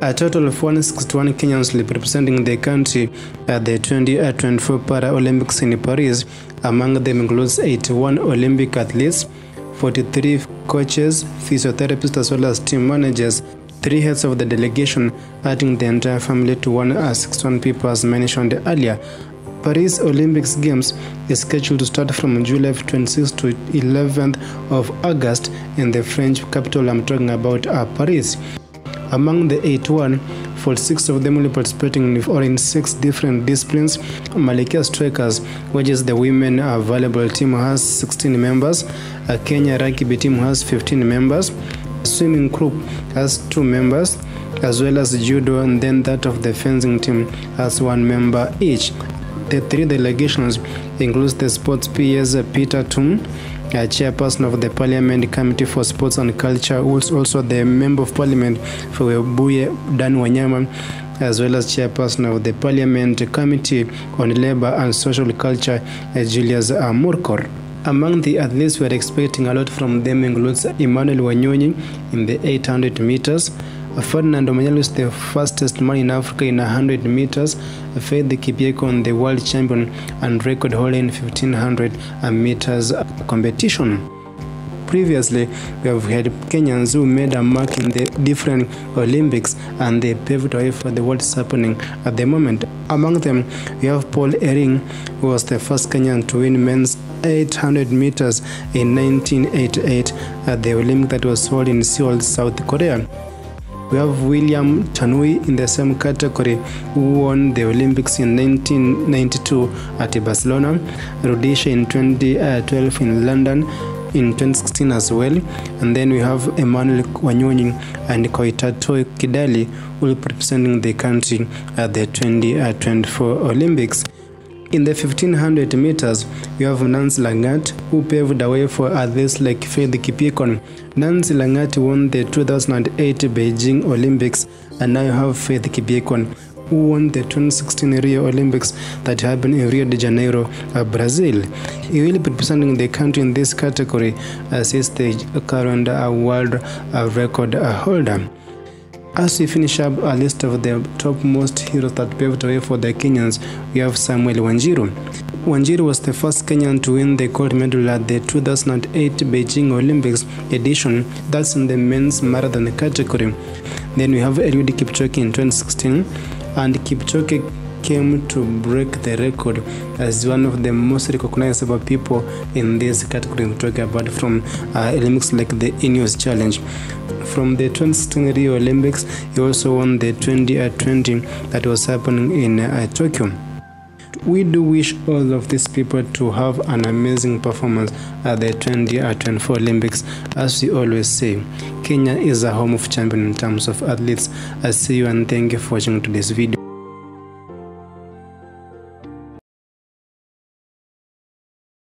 A total of 161 Kenyans will be representing the country at the 2024 Paralympics in Paris. Among them includes 81 Olympic athletes, 43 coaches, physiotherapists, as well as team managers, 3 heads of the delegation, adding the entire family to 161 people as mentioned earlier. Paris Olympics Games is scheduled to start from July 26th to 11th of August in the French capital. I'm talking about Paris. Among the 81, 46 of them will be participating in 6 different disciplines. Malkia Strikers, which is the women volleyball team, has 16 members. Kenya Rugby team has 15 members. Swimming group has 2 members, as well as judo, and then that of the fencing team has 1 member each. The 3 delegations includes the sports PS Peter Tum, chairperson of the Parliament Committee for Sports and Culture, who is also the Member of Parliament for Webuye Dan Wanyama, as well as chairperson of the Parliament Committee on Labour and Social Culture, Julius Murkor. Among the athletes we are expecting a lot from them includes Emmanuel Wanyonyi in the 800 meters, Ferdinand Omanyala is the fastest man in Africa in 100 meters, Faith Kipyegon, the world champion and record holder in 1500 meters competition. Previously, we have had Kenyans who made a mark in the different Olympics and they paved the way for the world happening at the moment. Among them, we have Paul Ering, who was the first Kenyan to win men's 800 meters in 1988 at the Olympic that was held in Seoul, South Korea. We have William Tanui in the same category, who won the Olympics in 1992 at Barcelona, Rhodesia in 2012 in London, in 2016 as well. And then we have Emmanuel Wanyonyi and Koitato Kidali, who will be representing the country at the 2024 Olympics. In the 1500 meters, we have Nancy Langat, who paved the way for athletes like Faith Kipyegon. Nancy Langat won the 2008 Beijing Olympics, and now you have Faith Kipyegon, who won the 2016 Rio Olympics that happened in Rio de Janeiro, Brazil. He will be representing the country in this category as is the current world record holder. As we finish up a list of the topmost heroes that paved the way for the Kenyans, we have Samuel Wanjiru. Wanjiru was the first Kenyan to win the gold medal at the 2008 Beijing Olympics edition, that's in the men's marathon category. Then we have Eliud Kipchoge in 2016, and Kipchoge came to break the record as one of the most recognizable people in this category. I'm talking about from Olympics like the Ineos Challenge. From the 2016 Rio Olympics, he also won the 2020 that was happening in Tokyo. We do wish all of these people to have an amazing performance at the 2024 Olympics. As we always say, Kenya is a home of champions in terms of athletes. I see you and thank you for watching today's video.